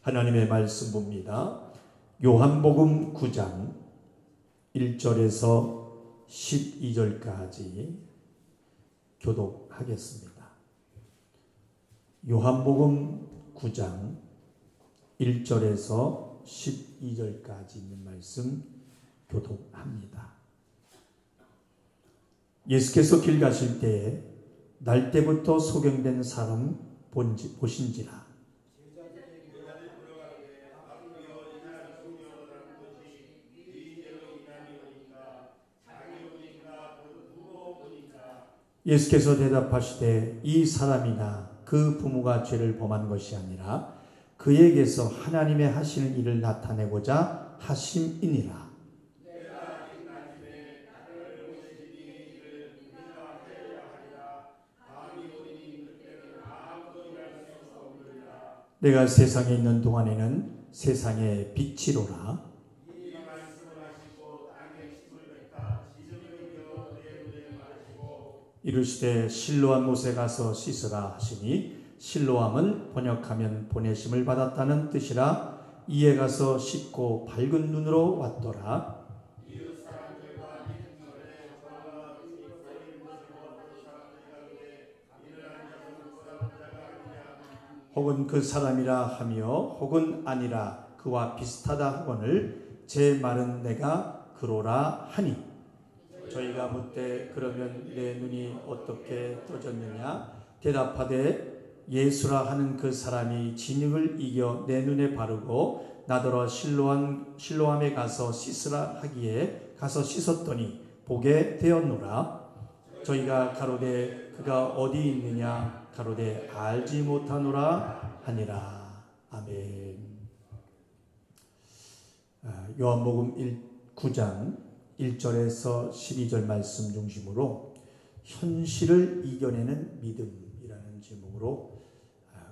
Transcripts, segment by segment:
하나님의 말씀 봅니다. 요한복음 9장 1절에서 12절까지 교독하겠습니다. 요한복음 9장 1절에서 12절까지 있는 말씀 교독합니다. 예수께서 길 가실 때에 날 때부터 소경된 사람 보신지라. 예수께서 대답하시되 이 사람이나 그 부모가 죄를 범한 것이 아니라 그에게서 하나님의 하시는 일을 나타내고자 하심이니라. 내가 세상에 있는 동안에는 세상의 빛이로라. 이르시되 실로암 못에 가서 씻으라 하시니 실로암은 번역하면 보내심을 받았다는 뜻이라. 이에 가서 씻고 밝은 눈으로 왔더라. 혹은 그 사람이라 하며 혹은 아니라 그와 비슷하다 하거늘 제 말은 내가 그로라 하니. 저희가 묻되 그러면 내 눈이 어떻게 떠졌느냐. 대답하되 예수라 하는 그 사람이 진흙을 이겨 내 눈에 바르고 나더러 실로암에 가서 씻으라 하기에 가서 씻었더니 보게 되었노라. 저희가 가로되 그가 어디 있느냐 가로되 알지 못하노라 하니라. 아멘. 요한복음 9장 1절에서 12절 말씀 중심으로 현실을 이겨내는 믿음이라는 제목으로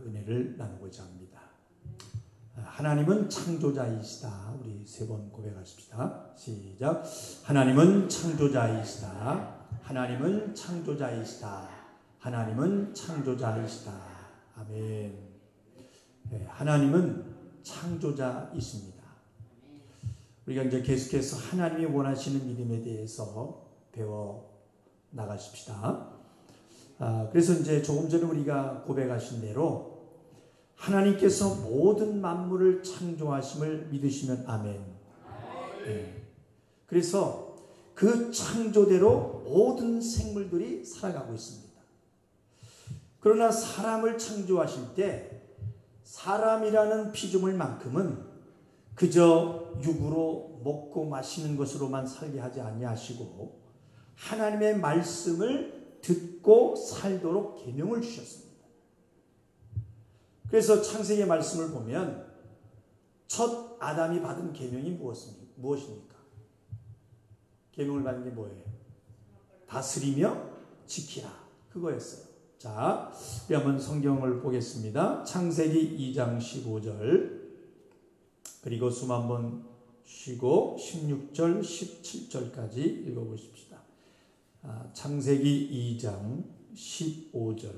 은혜를 나누고자 합니다. 하나님은 창조자이시다. 우리 세 번 고백하십시다. 시작. 하나님은 창조자이시다. 하나님은 창조자이시다. 하나님은 창조자이시다. 아멘. 하나님은 창조자이십니다. 우리가 이제 계속해서 하나님이 원하시는 믿음에 대해서 배워 나가십시다. 그래서 이제 조금 전에 우리가 고백하신 대로 하나님께서 모든 만물을 창조하심을 믿으시면 아멘. 네. 그래서 그 창조대로 모든 생물들이 살아가고 있습니다. 그러나 사람을 창조하실 때 사람이라는 피조물만큼은 그저 육으로 먹고 마시는 것으로만 살게 하지 아니하시고 하나님의 말씀을 듣고 살도록 계명을 주셨습니다. 그래서 창세기의 말씀을 보면 첫 아담이 받은 계명이 무엇입니까? 계명을 받은 게 뭐예요? 다스리며 지키라. 그거였어요. 자, 우리 한번 성경을 보겠습니다. 창세기 2장 15절 그리고 숨 한번 쉬고 16절 17절까지 읽어보십시다. 창세기 2장 15절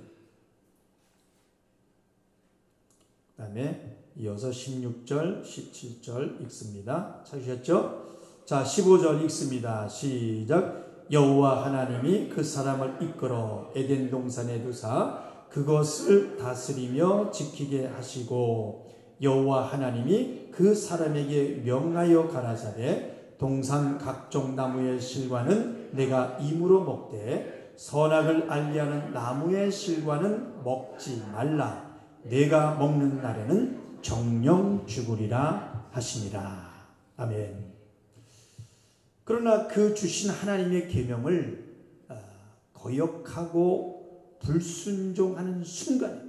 그 다음에 이어서 16절 17절 읽습니다. 찾으셨죠? 자, 15절 읽습니다. 시작. 여호와 하나님이 그 사람을 이끌어 에덴 동산에 두사 그것을 다스리며 지키게 하시고 여호와 하나님이 그 사람에게 명하여 가라사대 동산 각종 나무의 실과는 내가 임으로 먹되 선악을 알리하는 나무의 실과는 먹지 말라. 내가 먹는 날에는 정령 죽으리라 하시니라. 아멘. 그러나 그 주신 하나님의 계명을 거역하고 불순종하는 순간에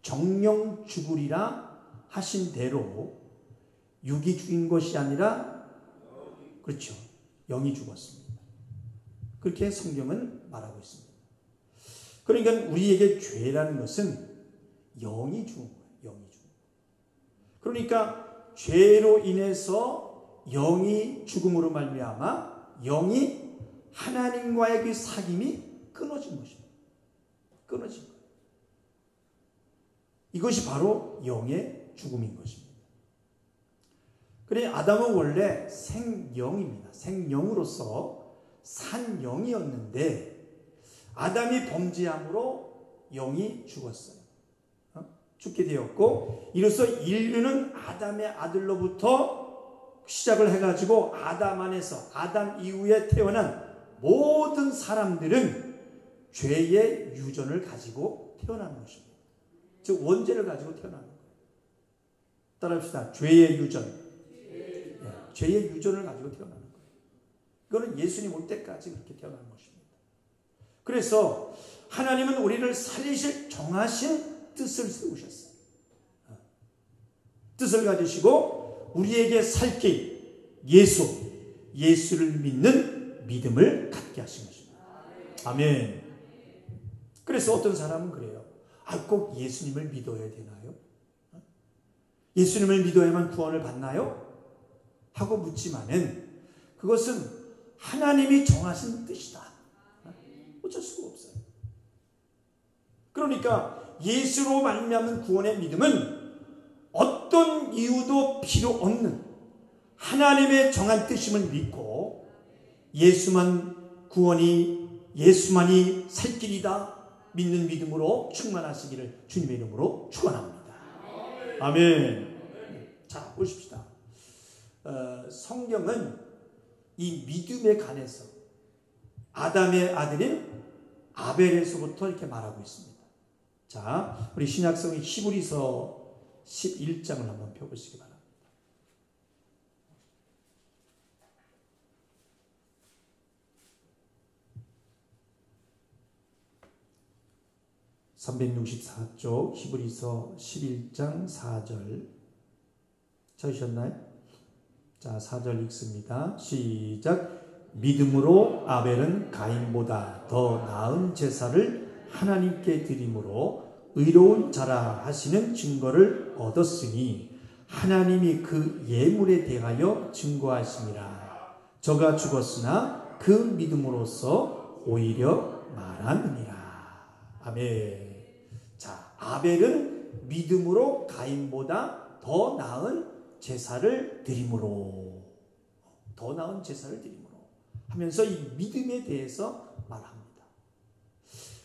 정령 죽으리라 하신 대로 육이 죽인 것이 아니라 그렇죠. 영이 죽었습니다. 그렇게 성경은 말하고 있습니다. 그러니까 우리에게 죄라는 것은 영이 죽은 거예요. 영이 죽은 거예요. 그러니까 죄로 인해서 영이 죽음으로 말미암아 영이 하나님과의 그 사귐이 끊어진 것입니다. 끊어진 거예요. 이것이 바로 영의 죽음인 것입니다. 그래 아담은 원래 생영입니다. 생영으로서 산 영이었는데 아담이 범죄함으로 영이 죽었어요. 죽게 되었고 이로써 인류는 아담의 아들로부터 시작을 해가지고 아담 안에서 아담 이후에 태어난 모든 사람들은 죄의 유전을 가지고 태어나는 것입니다. 즉 원죄를 가지고 태어나는 거예요. 따라합시다. 죄의 유전. 네, 죄의 유전을 가지고 태어나는 거예요. 이거는 예수님 올 때까지 그렇게 태어나는 것입니다. 그래서 하나님은 우리를 살리실 정하신 뜻을 세우셨어요. 뜻을 가지시고 우리에게 살 길 예수를 믿는 믿음을 갖게 하신 것입니다. 아멘. 그래서 어떤 사람은 그래요. 꼭 예수님을 믿어야 되나요? 예수님을 믿어야만 구원을 받나요? 하고 묻지만은 그것은 하나님이 정하신 뜻이다. 어쩔 수가 없어요. 그러니까 예수로 말미암은 구원의 믿음은 어떤 이유도 필요 없는 하나님의 정한 뜻임을 믿고 예수만이 살 길이다 믿는 믿음으로 충만하시기를 주님의 이름으로 축원합니다. 아멘. 자, 보십시다. 성경은 이 믿음에 관해서 아담의 아들인 아벨에서부터 이렇게 말하고 있습니다. 자, 우리 신약성의 히브리서 11장을 한번 펴보시기 바랍니다. 364쪽 히브리서 11장 4절 찾으셨나요? 자, 4절 읽습니다. 시작. 믿음으로 아벨은 가인보다 더 나은 제사를 하나님께 드림으로 의로운 자라 하시는 증거를 얻었으니 하나님이 그 예물에 대하여 증거하시니라. 저가 죽었으나 그 믿음으로써 오히려 말하느니라. 아멘. 자, 아벨은 믿음으로 가인보다 더 나은 제사를 드림으로 하면서 이 믿음에 대해서 말합니다.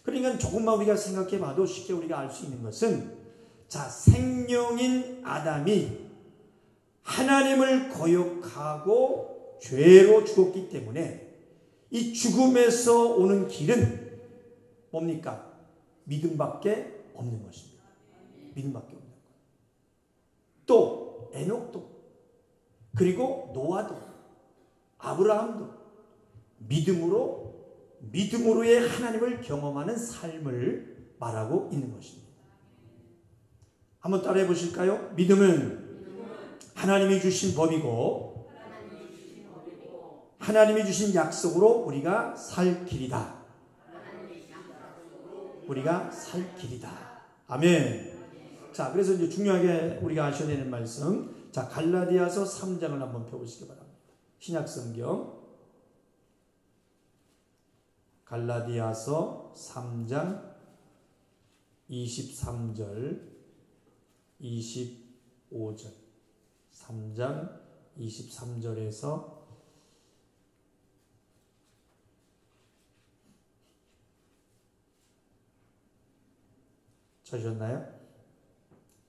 그러니까 조금만 우리가 생각해 봐도 쉽게 우리가 알 수 있는 것은, 자, 생명인 아담이 하나님을 거역하고 죄로 죽었기 때문에 이 죽음에서 오는 길은 뭡니까? 믿음밖에 없는 것입니다. 믿음밖에 없는 거예요. 또 에녹도, 그리고 노아도, 아브라함도 믿음으로의 하나님을 경험하는 삶을 말하고 있는 것입니다. 한번 따라해 보실까요? 믿음은 하나님이 주신 법이고 하나님이 주신 약속으로 우리가 살 길이다. 우리가 살 길이다. 아멘. 자, 그래서 이제 중요하게 우리가 아셔야 되는 말씀, 자, 갈라디아서 3장을 한번 펴보시기 바랍니다. 신약성경 갈라디아서 3장 23절 25절 3장 23절에서 찾으셨나요?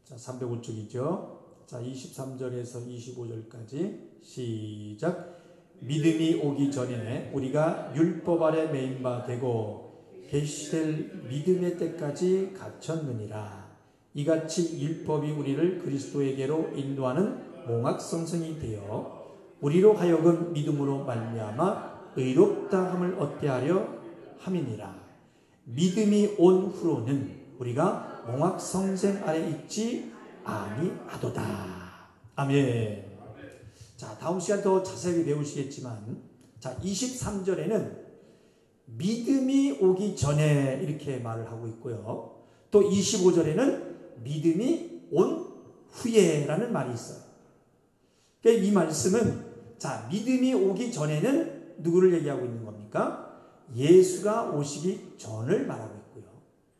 자, 305쪽이죠. 자, 23절에서 25절까지 시작. 믿음이 오기 전에 우리가 율법 아래 매인 바 되고 계시될 믿음의 때까지 갇혔느니라. 이같이 율법이 우리를 그리스도에게로 인도하는 몽학성성이 되어 우리로 하여금 믿음으로 말미암아 의롭다함을 얻게 하려 함이니라. 믿음이 온 후로는 우리가 몽학성생 아래 있지 아니하도다. 아멘. 자, 다음 시간 더 자세히 배우시겠지만, 자, 23절에는 믿음이 오기 전에 이렇게 말을 하고 있고요. 또 25절에는 믿음이 온 후에라는 말이 있어요. 그러니까 이 말씀은, 자, 믿음이 오기 전에는 누구를 얘기하고 있는 겁니까? 예수가 오시기 전을 말하고 있고요.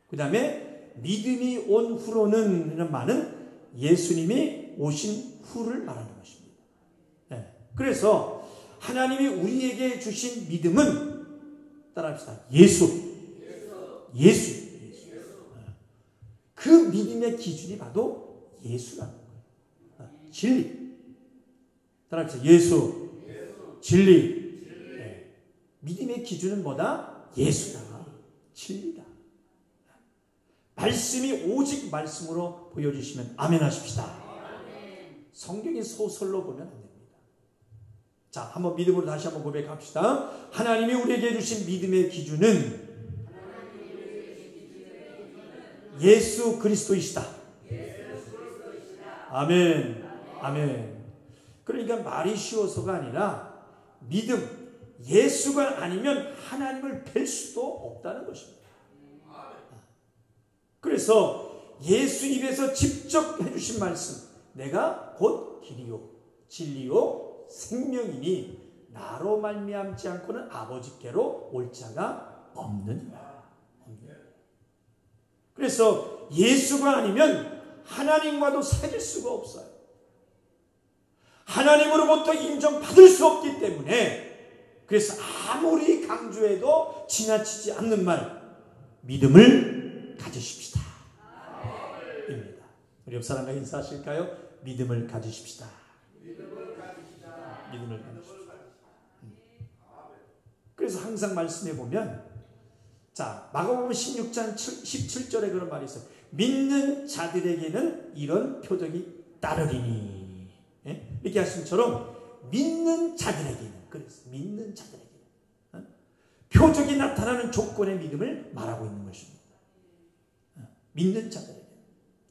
그 다음에 믿음이 온 후로는 이런 말은 예수님이 오신 후를 말하는 것입니다. 네. 그래서 하나님이 우리에게 주신 믿음은 따라합시다. 예수. 그 믿음의 기준이 바로 예수라는 거예요. 진리. 따라합시다. 예수. 진리. 네. 믿음의 기준은 뭐다? 예수다. 진리다. 말씀이 오직 말씀으로 보여주시면 아멘 하십시다. 성경이 소설로 보면 안 됩니다. 자, 한번 믿음으로 다시 한번 고백합시다. 하나님이 우리에게 주신 믿음의 기준은 예수 그리스도이시다. 아멘. 아멘. 그러니까 말이 쉬워서가 아니라 믿음, 예수가 아니면 하나님을 뵐 수도 없다는 것입니다. 그래서 예수 입에서 직접 해주신 말씀, 내가 곧 길이요 진리요 생명이니 나로 말미암지 않고는 아버지께로 올 자가 없느니라. 그래서 예수가 아니면 하나님과도 사귈 수가 없어요. 하나님으로부터 인정받을 수 없기 때문에, 그래서 아무리 강조해도 지나치지 않는 말, 믿음을 가지십시다 입니다. 우리 옆 사람과 인사하실까요? 믿음을 가지십시다. 믿음을 가지십시다. 그래서 항상 말씀해 보면, 자, 마가복음 16장 17절에 그런 말이 있어요. 믿는 자들에게는 이런 표적이 따르리니. 예? 이렇게 하신 것처럼 믿는 자들에게는, 그래서 믿는 자들에게는 표적이 나타나는 조건의 믿음을 말하고 있는 것입니다. 믿는 자들에게.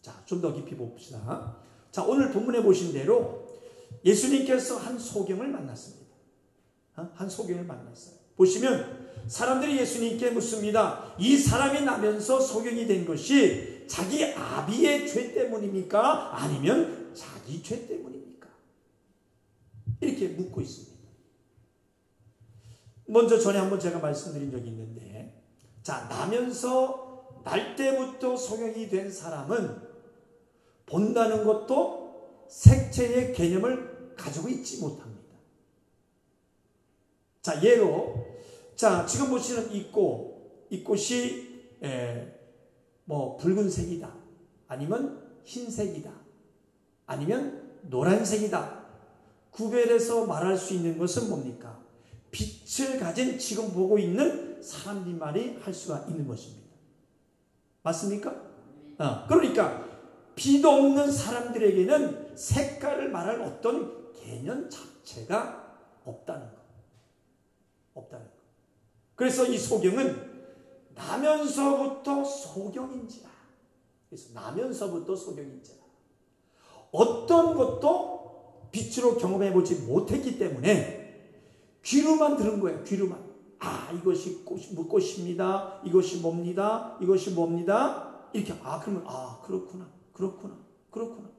자, 좀 더 깊이 봅시다. 자, 오늘 본문에 보신 대로 예수님께서 한 소경을 만났습니다. 한 소경을 만났어요. 보시면 사람들이 예수님께 묻습니다. 이 사람이 나면서 소경이 된 것이 자기 아비의 죄 때문입니까? 아니면 자기 죄 때문입니까? 이렇게 묻고 있습니다. 먼저 전에 한번 제가 말씀드린 적이 있는데, 자, 나면서 날 때부터 소경이 된 사람은 본다는 것도 색채의 개념을 가지고 있지 못합니다. 자, 예로, 자, 지금 보시는 이 꽃이 뭐 붉은색이다, 아니면 흰색이다, 아니면 노란색이다. 구별해서 말할 수 있는 것은 뭡니까? 빛을 가진 지금 보고 있는 사람들만이 할 수가 있는 것입니다. 맞습니까? 그러니까 빛 없는 사람들에게는 색깔을 말할 어떤 개념 자체가 없다는 것. 그래서 이 소경은 나면서부터 소경인지라. 그래서 나면서부터 소경인지라. 어떤 것도 빛으로 경험해 보지 못했기 때문에 귀로만 들은 거예요. 귀로만. 아, 이것이 꽃입니다. 이것이 뭡니다. 이것이 뭡니다. 이렇게, 그러면, 그렇구나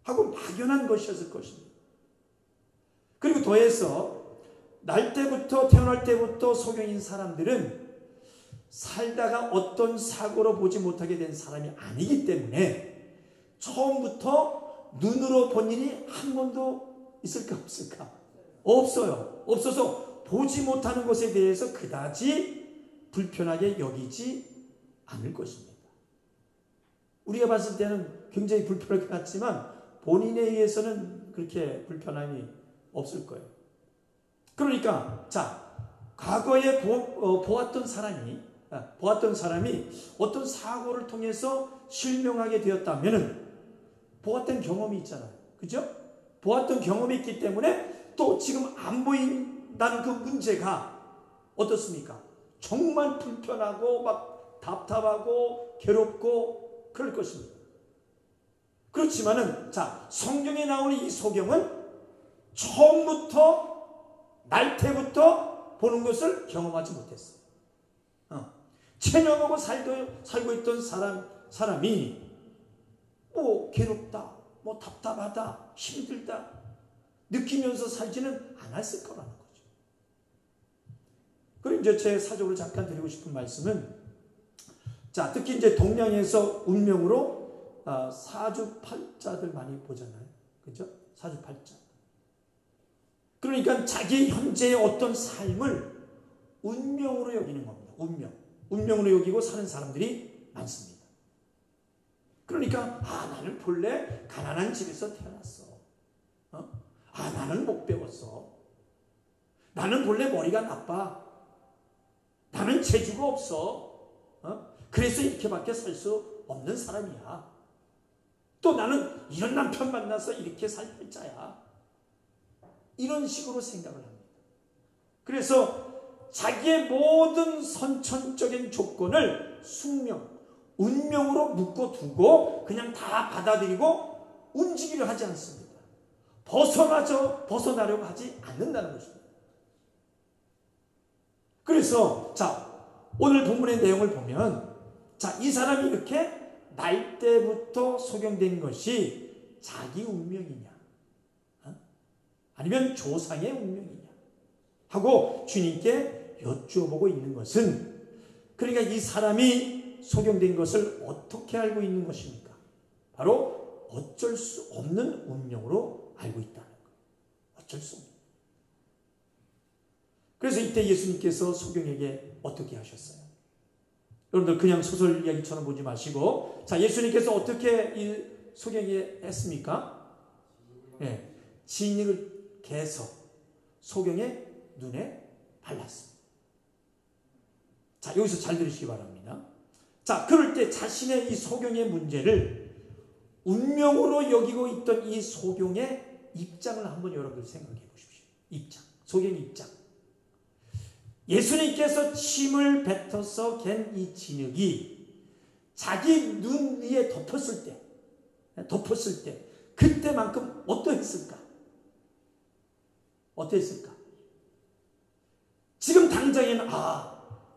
하고 막연한 것이었을 것입니다. 그리고 더해서 태어날 때부터 소경인 사람들은 살다가 어떤 사고로 보지 못하게 된 사람이 아니기 때문에 처음부터 눈으로 본 일이 한 번도 있을까 없을까? 없어요. 없어서 보지 못하는 것에 대해서 그다지 불편하게 여기지 않을 것입니다. 우리가 봤을 때는 굉장히 불편할 것 같지만 본인에 의해서는 그렇게 불편함이 없을 거예요. 그러니까, 자, 과거에 보았던 사람이 어떤 사고를 통해서 실명하게 되었다면은 보았던 경험이 있잖아요. 그죠? 보았던 경험이 있기 때문에 또 지금 안 보인다는 그 문제가 어떻습니까? 정말 불편하고 막 답답하고 괴롭고 그럴 것입니다. 그렇지만은, 자, 성경에 나오는 이 소경은 처음부터 날 때부터 보는 것을 경험하지 못했어요. 체념하고 살고 있던 사람이 뭐 괴롭다, 뭐 답답하다, 힘들다 느끼면서 살지는 않았을 거라는 거죠. 그리고 이제 제 사적으로 잠깐 드리고 싶은 말씀은, 자, 특히 이제 동양에서 운명으로 사주팔자들 많이 보잖아요. 그죠? 사주팔자. 그러니까 자기 현재의 어떤 삶을 운명으로 여기는 겁니다. 운명으로 여기고 사는 사람들이 많습니다. 그러니까 나는 본래 가난한 집에서 태어났어. 나는 못 배웠어. 나는 본래 머리가 나빠. 나는 재주가 없어. 그래서 이렇게밖에 살 수 없는 사람이야. 또 나는 이런 남편 만나서 이렇게 살 팔자야. 이런 식으로 생각을 합니다. 그래서 자기의 모든 선천적인 조건을 숙명, 운명으로 묶어두고 그냥 다 받아들이고 움직이려 하지 않습니다. 벗어나려고 하지 않는다는 것입니다. 그래서 오늘 본문의 내용을 보면 이 사람이 이렇게 날 때부터 소경된 것이 자기 운명이냐 아니면 조상의 운명이냐 하고 주님께 여쭈어보고 있는 것은, 그러니까 이 사람이 소경된 것을 어떻게 알고 있는 것입니까? 바로 어쩔 수 없는 운명으로 알고 있다는 거예요. 어쩔 수 없는. 그래서 이때 예수님께서 소경에게 어떻게 하셨어요? 여러분들 그냥 소설 이야기처럼 보지 마시고, 예수님께서 어떻게 이 소경에게 했습니까? 진흙을 개서 소경의 눈에 발랐습니다. 여기서 잘 들으시기 바랍니다. 그럴 때 자신의 이 소경의 문제를 운명으로 여기고 있던 이 소경의 입장을 한번 여러분들 생각해 보십시오. 소경의 입장. 예수님께서 침을 뱉어서 갠 이 진흙이 자기 눈 위에 덮었을 때 그때만큼 어떠했을까? 지금 당장에는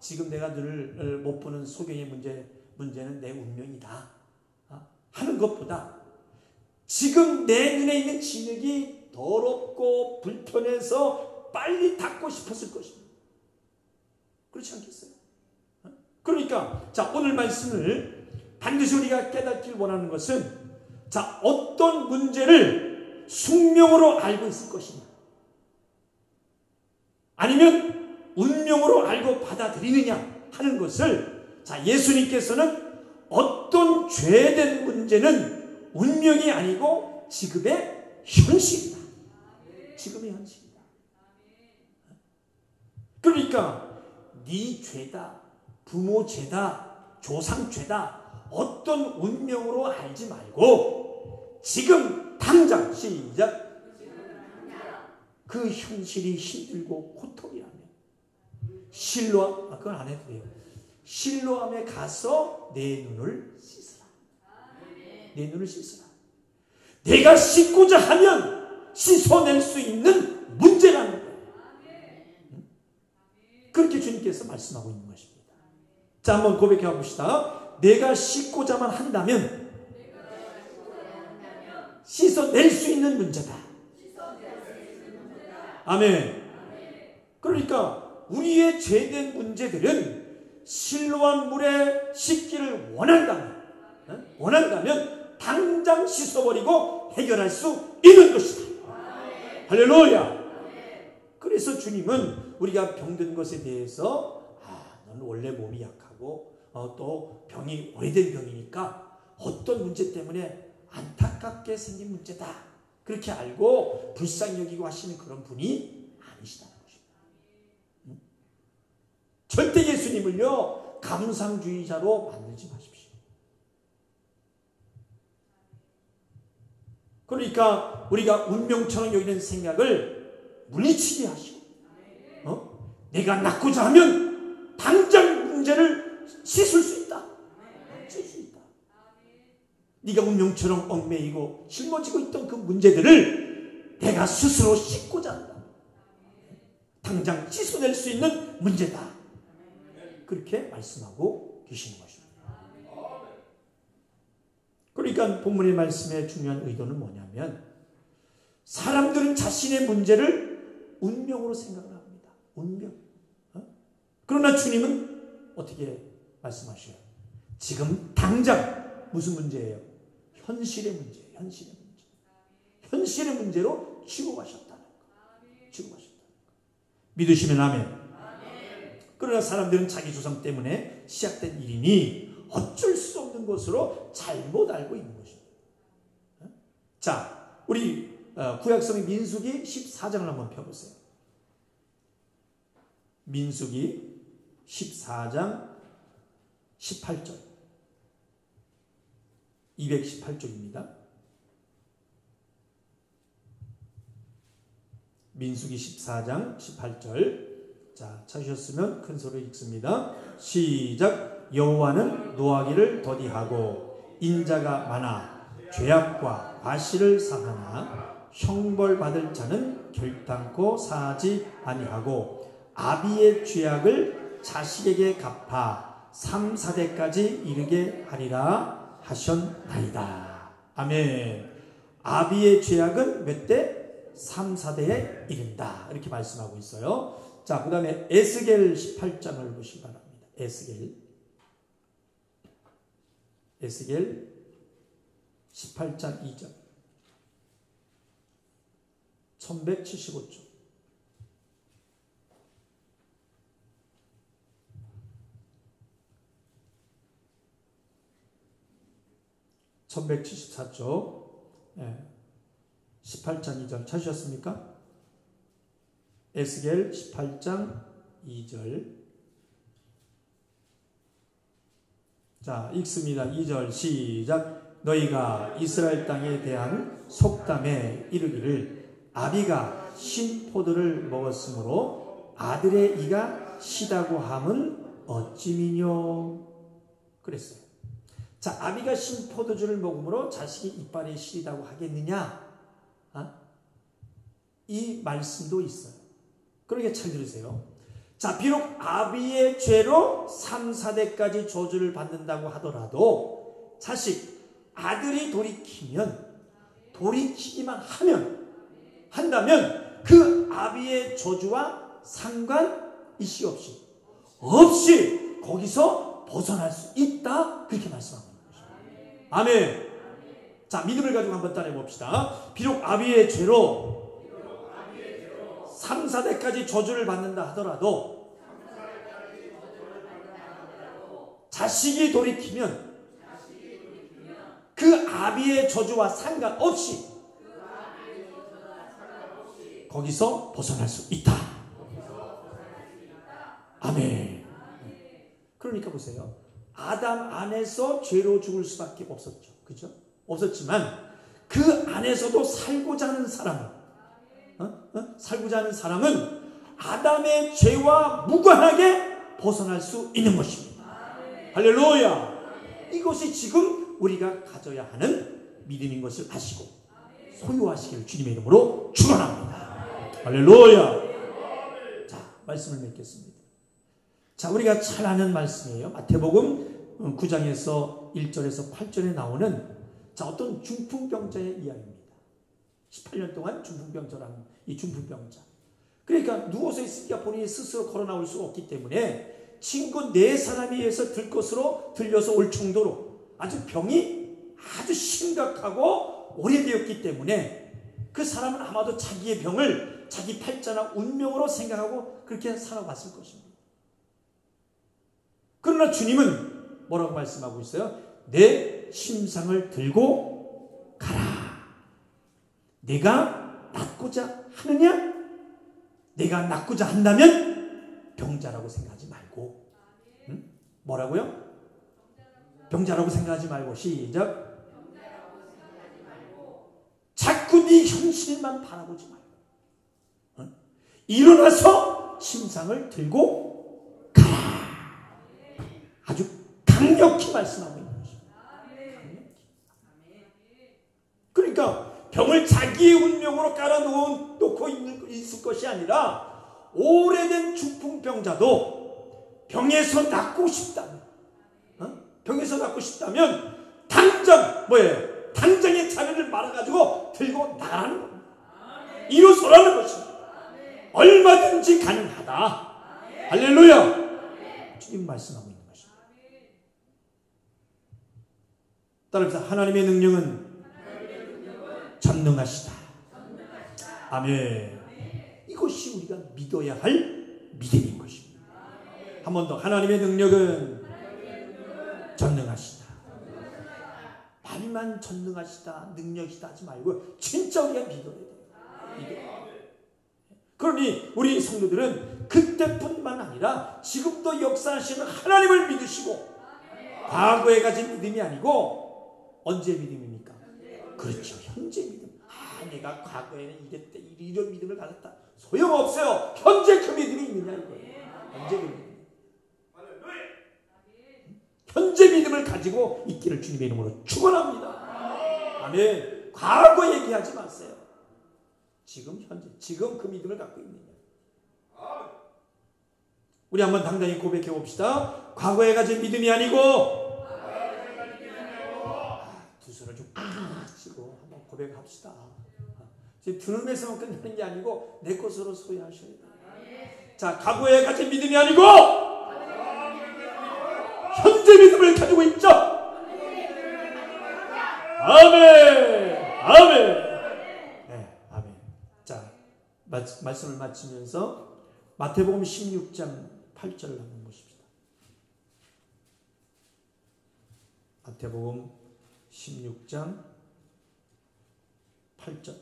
지금 내가 눈을 못 보는 소경의 문제는 내 운명이다 하는 것보다 지금 내 눈에 있는 진흙이 더럽고 불편해서 빨리 닦고 싶었을 것입니다. 그렇지 않겠어요? 그러니까 오늘 말씀을 반드시 우리가 깨닫길 원하는 것은 어떤 문제를 숙명으로 알고 있을 것이냐 아니면 운명으로 알고 받아들이느냐 하는 것을 예수님께서는 어떤 죄된 문제는 운명이 아니고 지금의 현실이다. 지금의 현실이다. 그러니까 네 죄다, 부모 죄다, 조상 죄다 어떤 운명으로 알지 말고 지금 당장 시작. 그 현실이 힘들고 고통이라면 그건 안 해도 돼요. 실로암에 가서 내 눈을 씻으라. 내 눈을 씻으라. 내가 씻고자 하면 씻어낼 수 있는 문제라는 거예요. 그렇게 주님께서 말씀하고 있는 것입니다. 한번 고백해 봅시다. 내가 씻고자만 한다면 씻어낼 수 있는 문제다. 아멘. 그러니까 우리의 죄된 문제들은 실로암 물에 씻기를 원한다면 당장 씻어버리고 해결할 수 있는 것이다. 할렐루야. 그래서 주님은 우리가 병든 것에 대해서 너는 원래 몸이 약하고 또 병이 오래된 병이니까 어떤 문제 때문에 안타깝게 생긴 문제다. 그렇게 알고 불쌍히 여기고 하시는 그런 분이 아니시다는 것입니다. 절대 예수님을요 감상주의자로 만들지 마십시오. 그러니까 우리가 운명처럼 여기는 생각을 물리치게 하시고 내가 낫고자 하면 당장 문제를 씻을 수 있다. 네가 운명처럼 얽매이고 짊어지고 있던 그 문제들을 내가 스스로 씻고자 한다. 당장 씻어낼 수 있는 문제다. 그렇게 말씀하고 계시는 것입니다. 그러니까 본문의 말씀의 중요한 의도는 뭐냐면 사람들은 자신의 문제를 운명으로 생각을 합니다. 운명. 그러나 주님은 어떻게 말씀하셔요? 지금 당장 무슨 문제예요? 현실의 문제예요. 현실의 문제. 현실의 문제로 쥐고 가셨다는 거. 쥐고 가셨다는 거. 믿으시면 아멘. 그러나 사람들은 자기 조상 때문에 시작된 일이니 어쩔 수 없는 것으로 잘못 알고 있는 것입니다. 자, 우리 구약성의 민수기 14장을 한번 펴보세요. 민수기 14장 18절 218쪽입니다. 민수기 14장 18절. 자, 찾으셨으면 큰 소리로 읽습니다. 시작. 여호와는 노하기를 더디하고 인자가 많아 죄악과 과실을 사하나 형벌받을 자는 결단코 사하지 아니하고 아비의 죄악을 자식에게 갚아 3, 4대까지 이르게 하리라 하셨나이다. 아멘. 아비의 죄악은 몇 대? 3, 4대에 이른다. 이렇게 말씀하고 있어요. 자, 그 다음에 에스겔 18장을 보시기 바랍니다. 에스겔 18장 2절 1175쪽. (1174쪽) 18장 2절 찾으셨습니까? 에스겔 18장 2절. 자, 읽습니다. 2절 시작. 너희가 이스라엘 땅에 대한 속담에 이르기를 아비가 신포도를 먹었으므로 아들의 이가 시다고 함은 어찌미뇨. 그랬어요. 자, 아비가 신포도주를 먹음으로 자식이 이빨에 시리다고 하겠느냐? 이 말씀도 있어요. 그러니까 잘 들으세요. 자, 비록 아비의 죄로 3, 4대까지 저주를 받는다고 하더라도 자식, 아들이 돌이키기만 한다면 그 아비의 저주와 상관이시 없이 거기서 벗어날 수 있다. 그렇게 말씀하고 있는 것입니다. 아멘. 자, 믿음을 가지고 한번 따라해 봅시다. 비록 아비의 죄로 3, 4대까지 저주를 받는다 하더라도 자식이 돌이키면 그 아비의 저주와 상관없이 거기서 벗어날 수 있다. 아멘. 그러니까 보세요. 아담 안에서 죄로 죽을 수밖에 없었죠. 그죠? 없었지만 그 안에서도 살고자 하는 사람은 아담의 죄와 무관하게 벗어날 수 있는 것입니다. 할렐루야. 이것이 지금 우리가 가져야 하는 믿음인 것을 아시고 소유하시기를 주님의 이름으로 축원합니다. 할렐루야. 자, 말씀을 맺겠습니다. 자, 우리가 잘 아는 말씀이에요. 마태복음 9장에서 1절에서 8절에 나오는 어떤 중풍병자의 이야기입니다. 18년 동안 중풍병자라는 이 중풍병자. 그러니까 누워서 있으니까 본인이 스스로 걸어 나올 수 없기 때문에 친구 4사람에 의해서 들려서 올 정도로 병이 아주 심각하고 오래되었기 때문에 그 사람은 아마도 자기의 병을 자기 팔자나 운명으로 생각하고 그렇게 살아왔을 것입니다. 그러나 주님은 뭐라고 말씀하고 있어요? 내 심상을 들고 가라. 내가 낫고자 하느냐? 내가 낫고자 한다면 병자라고 생각하지 말고. 뭐라고요? 병자라고 생각하지 말고. 시작. 자꾸 네 현실만 바라보지 말고 일어나서 심상을 들고 가라. 아주 강력히 말씀하고 있는 것입니다. 그러니까 병을 자기의 운명으로 깔아놓고 있을 것이 아니라 오래된 중풍병자도 병에서 낫고 싶다면 당장의 자리를 말아가지고 들고 나가라는 겁니다. 일어서라는 것입니다. 얼마든지 가능하다. 할렐루야. 주님 말씀하고 있는 것입니다. 따라서 하나님의 능력은 전능하시다. 아멘. 이것이 우리가 믿어야 할 믿음인 것입니다. 한 번 더. 하나님의 능력은 전능하시다. 말만 전능하시다, 능력이시다 하지 말고 진짜 우리가 믿어야 돼요. 그러니 우리 성도들은 그때뿐만 아니라 지금도 역사하시는 하나님을 믿으시고, 과거에 가진 믿음이 아니고 언제 믿음입니까? 그렇죠. 현재 믿음. 내가 과거에는 이랬대, 이런 믿음을 가졌다. 소용없어요. 현재 그 믿음이 있느냐 이거예요. 현재 그 믿음. 현재 믿음을 가지고 있기를 주님의 이름으로 축원합니다. 아멘. 과거 얘기하지 마세요. 지금 현재, 지금 그 믿음을 갖고 있느냐. 우리 한번 당당히 고백해 봅시다. 과거에 가진 믿음이 아니고, 두 손을 좀 치고 한번 고백합시다. 지금 들으면서만 끝나는 게 아니고 내 것으로 소유하셔야 돼요. 자, 과거에 가진 믿음이 아니고 현재 믿음을 가지고 있죠. 아멘. 아멘. 네, 아멘. 자, 말씀을 마치면서 마태복음 16장 8절을 한번 보십시다. 마태복음 16장 8절.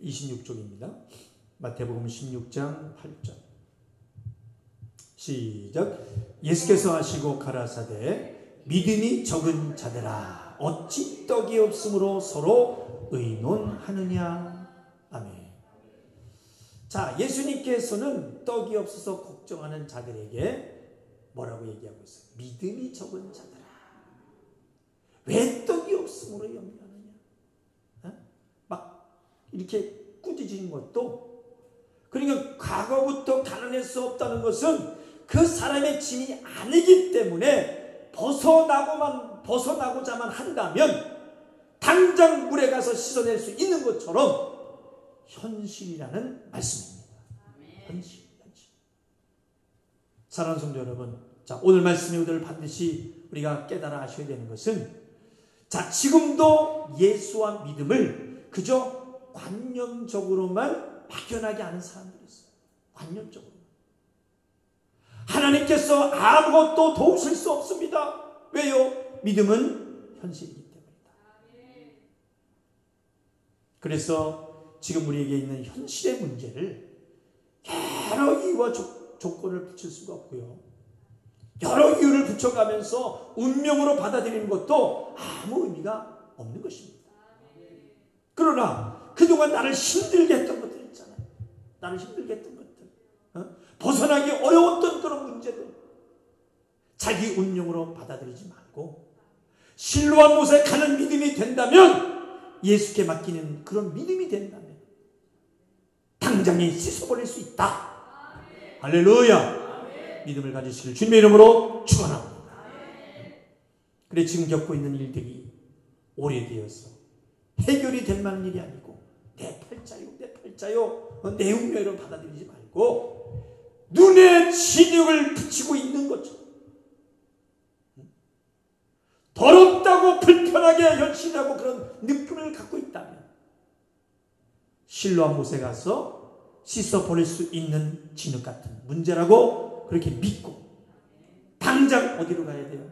26쪽입니다. 마태복음 16장 8절. 시작. 예수께서 하시고 가라사대 믿음이 적은 자들아 어찌 떡이 없으므로 서로 의논하느냐. 아멘. 자, 예수님께서는 떡이 없어서 걱정하는 자들에게 뭐라고 얘기하고 있어요? 믿음이 적은 자들아. 왜 떡이 없으므로 염려하느냐. 막 이렇게 꾸짖는 것도, 그러니까 과거부터 가난할 수 없다는 것은 그 사람의 짐이 아니기 때문에 벗어나고자만 한다면 당장 물에 가서 씻어낼 수 있는 것처럼 현실이라는 말씀입니다. 현실. 사랑하는 성도 여러분, 자, 오늘 말씀의 의도를 반드시 우리가 깨달아 아셔야 되는 것은, 자, 지금도 예수와 믿음을 그저 관념적으로만 막연하게 아는 사람들이 있어요. 관념적으로. 하나님께서 아무것도 도우실 수 없습니다. 왜요? 믿음은 현실이기 때문이다. 그래서 지금 우리에게 있는 현실의 문제를 여러 이유와 조건을 붙일 수가 없고요. 여러 이유를 붙여가면서 운명으로 받아들이는 것도 아무 의미가 없는 것입니다. 그러나 그동안 나를 힘들게 했던 것들 있잖아요. 나를 힘들게 했던 것들, 벗어나기 어려웠던 그런 문제들, 자기 운명으로 받아들이지 말고 실로암 못에 가는 믿음이 된다면, 예수께 맡기는 그런 믿음이 된다면 당장에 씻어버릴 수 있다. 할렐루야. 믿음을 가지시길 주님의 이름으로 축원합니다. 그래, 지금 겪고 있는 일들이 오래되어서 해결이 될 만한 일이 아니고 내 팔자요 내 운명으로 받아들이지 말고 눈에 진흙을 붙이고 있는 것처럼 더럽다고 불편하게 현실하고 그런 느낌을 갖고 있다면 실로암 못에 가서 씻어버릴 수 있는 진흙 같은 문제라고 그렇게 믿고 당장 어디로 가야 돼요?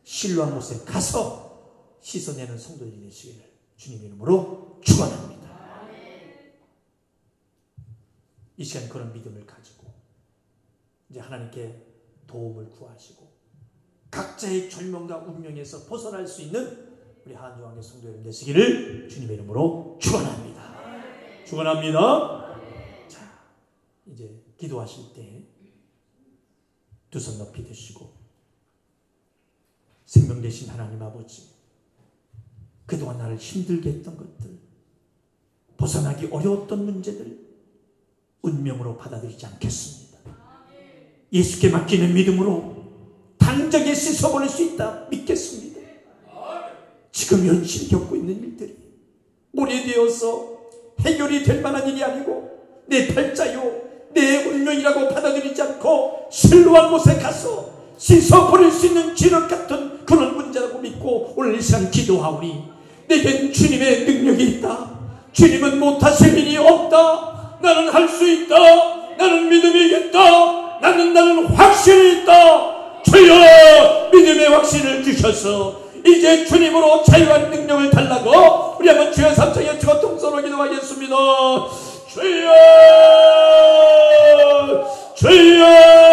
실로암 못에 가서 씻어내는 성도들이 되시기를 주님의 이름으로 축원합니다. 이 시간 그런 믿음을 가지고 이제 하나님께 도움을 구하시고 각자의 절명과 운명에서 벗어날 수 있는 우리 한주왕의 성도 여러분 되시기를 주님의 이름으로 축원합니다. 축원합니다. 자, 이제 기도하실 때 두 손 높이 드시고, 생명 되신 하나님 아버지, 그동안 나를 힘들게 했던 것들, 벗어나기 어려웠던 문제들 운명으로 받아들이지 않겠습니다. 예수께 맡기는 믿음으로 당장에 씻어버릴 수 있다 믿겠습니다. 지금 현실 겪고 있는 일들이 오래되어서 해결이 될 만한 일이 아니고 내 팔자요 내 운명이라고 받아들이지 않고 실로한 못에 가서 씻어버릴 수 있는 진흙 같은 그런 문제라고 믿고 오늘 이 시간 기도하오니 내겐 주님의 능력이 있다. 주님은 못하실 일이 없다. 나는 할 수 있다. 나는 믿음이 있다. 나는 확신이 있다. 주여 믿음의 확신을 주셔서 이제 주님으로 자유한 능력을 달라고 우리 한번 주여 삼창에 주어 통성으로 기도하겠습니다. 주여 주여